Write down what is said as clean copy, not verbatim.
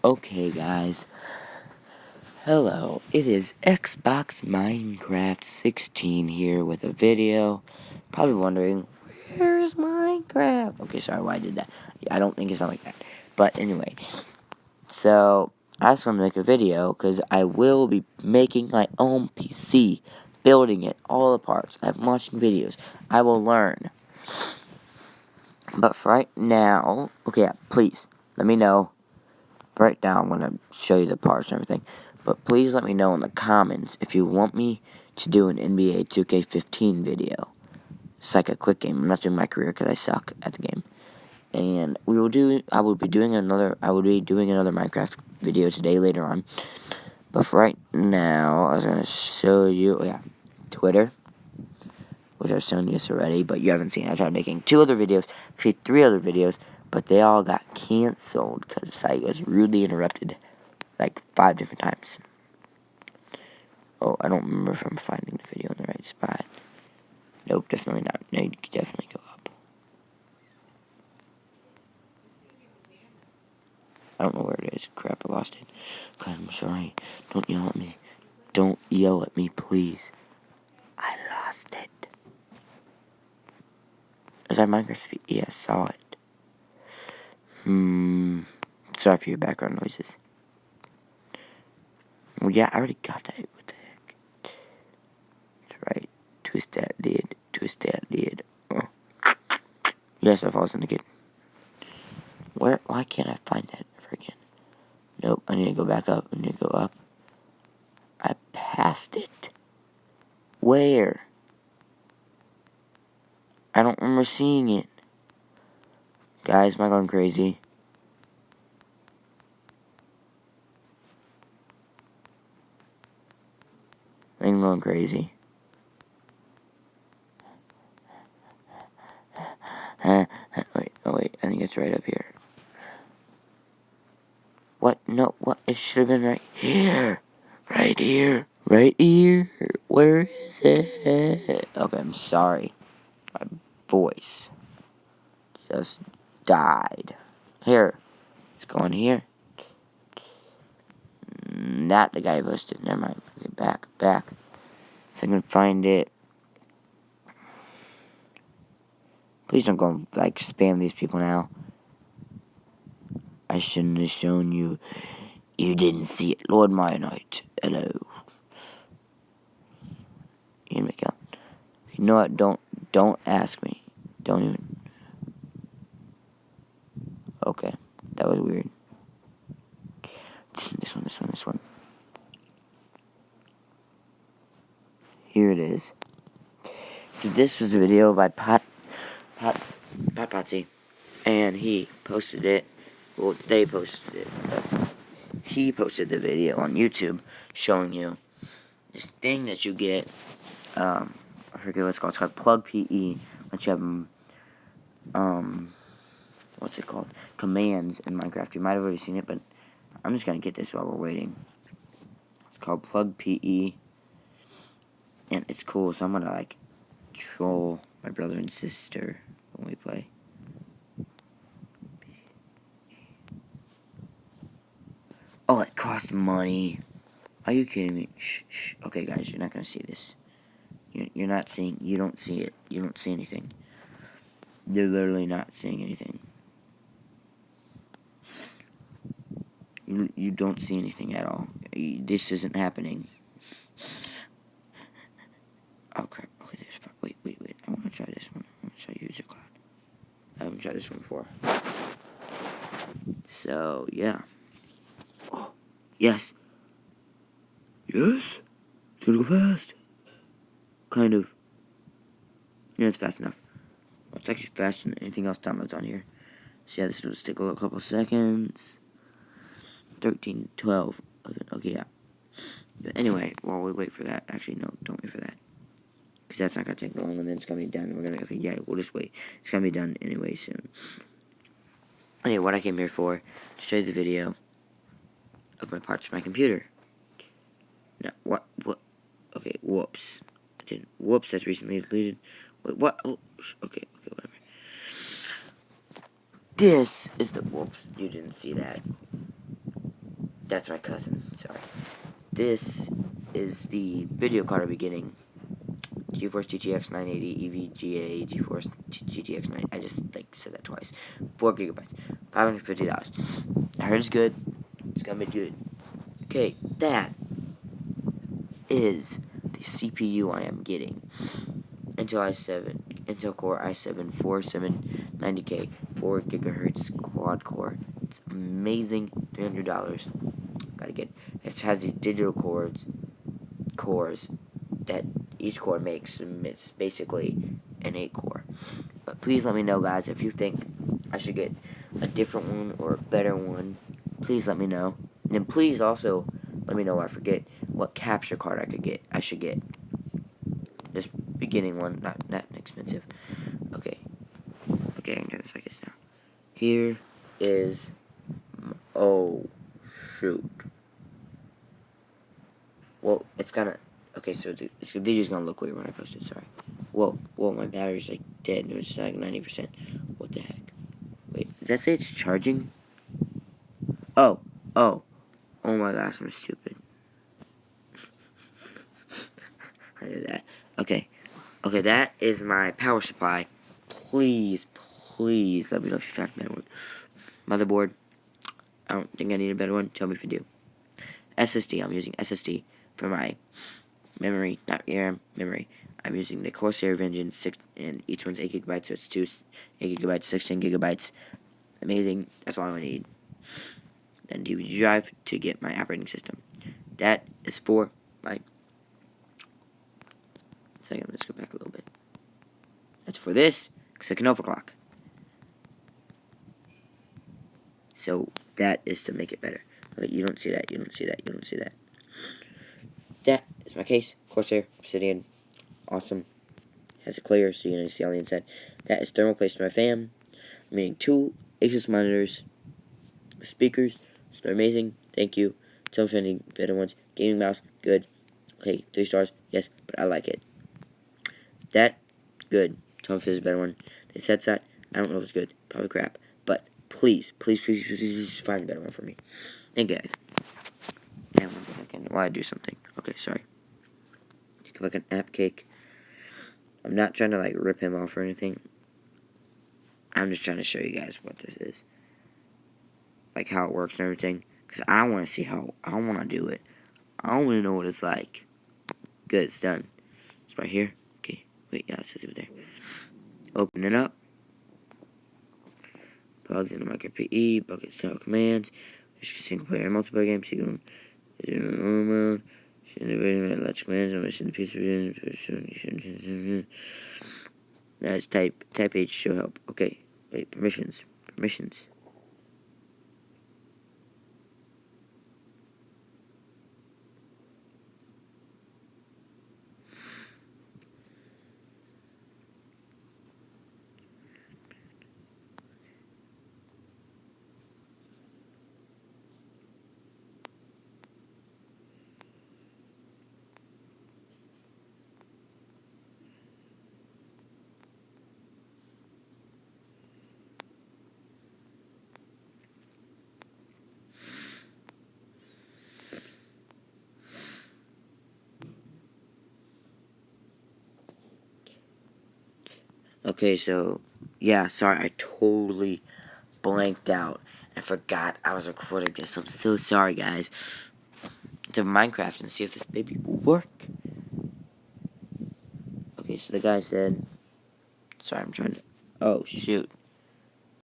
Okay, guys. Hello. It is Xbox Minecraft 16 here with a video. Probably wondering, where's Minecraft? Okay, sorry why I did that. Yeah, I don't think it's not like that. But anyway, so I just want to make a video because I will be making my own PC, building it, all the parts. I'm watching videos. I will learn. But for right now, okay, please let me know. Right now, I'm going to show you the parts and everything. But please let me know in the comments if you want me to do an NBA 2K15 video. It's like a quick game. I'm not doing my career because I suck at the game. And I will be doing another Minecraft video today later on. But for right now, I was going to show you, Twitter, which I've shown you this already, but you haven't seen it. I tried making 2 other videos, actually 3 other videos, but they all got canceled because the site was rudely interrupted like 5 different times. Oh, I don't remember if I'm finding the video in the right spot. Nope, definitely not. No, you can definitely go up. I don't know where it is. Crap, I lost it. God, I'm sorry. Don't yell at me. Don't yell at me, please. I lost it. Is that Minecraft? Yeah, I saw it. Sorry for your background noises. Well, yeah, I already got that. What the heck? That's right. Twist that lid. Twist that lid. Oh. Yes, I was in the kid. Why can't I find that ever again? Nope, I need to go back up. I need to go up. I passed it. Where? I don't remember seeing it. Guys, am I going crazy? I think I'm going crazy. Wait, I think it's right up here. What? No, what? It should have been right here. Right here. Right here. Where is it? Okay, I'm sorry. My voice just died. Here. It's going here. Not the guy posted. Never mind. Okay, back. So I'm gonna find it. Please don't go like spam these people now. I shouldn't have shown you. You didn't see it. Lord Myonite. Hello. You make out. You know what? Don't ask me. Don't even. Okay. That was weird. This one. Here it is. So this was a video by Potsy, and he posted it. Well, they posted it. He posted the video on YouTube showing you this thing that you get. I forget what it's called. It's called Plug PE. Which you have what's it called? Commands in Minecraft. You might have already seen it, but I'm just gonna get this while we're waiting. It's called Plug PE, and it's cool. So I'm gonna like troll my brother and sister when we play. Oh, it costs money. Are you kidding me? Shh. Okay, guys, you're not gonna see this. You're not seeing. You don't see it. You don't see anything. You're literally not seeing anything. You don't see anything at all. This isn't happening. Oh crap. Okay, wait. I want to try this one. I want to try User Cloud. I haven't tried this one before. So yeah. Oh, yes. Yes. It's gonna go fast. Kind of. Yeah, it's fast enough. Well, it's actually faster than anything else downloads on here. So yeah, this will just take a little couple seconds. 13, 12, 11, okay, yeah. But anyway, while we wait for that, actually, no, don't wait for that. Because that's not going to take long, and then it's going to be done. We're going to, okay, yeah, we'll just wait. It's going to be done anyway soon. Anyway, what I came here for, to show you the video of my parts of my computer. Now, what, okay, whoops. Whoops, that's recently deleted. Wait, what, oh, okay, whatever. This is the, whoops, you didn't see that. That's my cousin, sorry. This is the video card I'll be getting. GeForce GTX 980 EVGA GeForce GTX 9. I just said that twice. 4 gigabytes, $550. I heard it's good. It's gonna be good. Okay, that is the CPU I am getting. Intel Core i7 4790K, 4 gigahertz quad core. It's amazing. $300. Gotta get. It has these digital cores that each core makes. It's basically an 8 core. But please let me know, guys, if you think I should get a different one or a better one. Please let me know. And then please also let me know, I forget, what capture card I should get. This beginning one, not expensive. Okay, I can turn this like this now. Here is, oh shoot. Well, it's gonna, okay, so this video's gonna look weird when I post it, sorry. Whoa, my battery's like dead, and it's like 90%. What the heck? Wait, does that say it's charging? Oh my gosh, I'm stupid. I did that. Okay, that is my power supply. Please let me know if you found a better one. Motherboard, I don't think I need a better one. Tell me if you do. SSD, I'm using SSD for my memory, not RAM, memory. I'm using the Corsair Vengeance 6, and each one's 8 gigabytes, so it's 8 gigabytes, 16 gigabytes. Amazing, that's all I need. Then DVD drive to get my operating system. That is for my... Second, let's go back a little bit. That's for this, because I can overclock. So that is to make it better. Okay, you don't see that. That is my case. Corsair, Obsidian, awesome. Has a clear, so you can see on the inside. That is thermal paste to my fan. I'm getting 2 Asus monitors, speakers, so they're amazing. Thank you. Tell me if any better ones. Gaming mouse, good. Okay, 3 stars, yes, but I like it. That, good. Tell me if there's a better one. This headset, I don't know if it's good. Probably crap. But please find a better one for me. Thank you, guys. Now, 1 second while I do something. Okay, sorry. Like an app cake. I'm not trying to rip him off or anything. I'm just trying to show you guys what this is. Like how it works and everything. Because I want to see how I want to do it. I want to know what it's like. Good, it's done. It's right here. Okay, wait, yeah, it says it there. Open it up. Plugs into micro PE, bucket style commands. Single player and multiplayer games. Normal mode. Let's commands. I'm missing the piece of that's type H show help. Okay, wait, permissions. Okay, so, yeah, sorry, I totally blanked out and forgot I was recording this. I'm so sorry, guys. To Minecraft and see if this baby will work. Okay, so the guy said, sorry, I'm trying to, oh, shoot.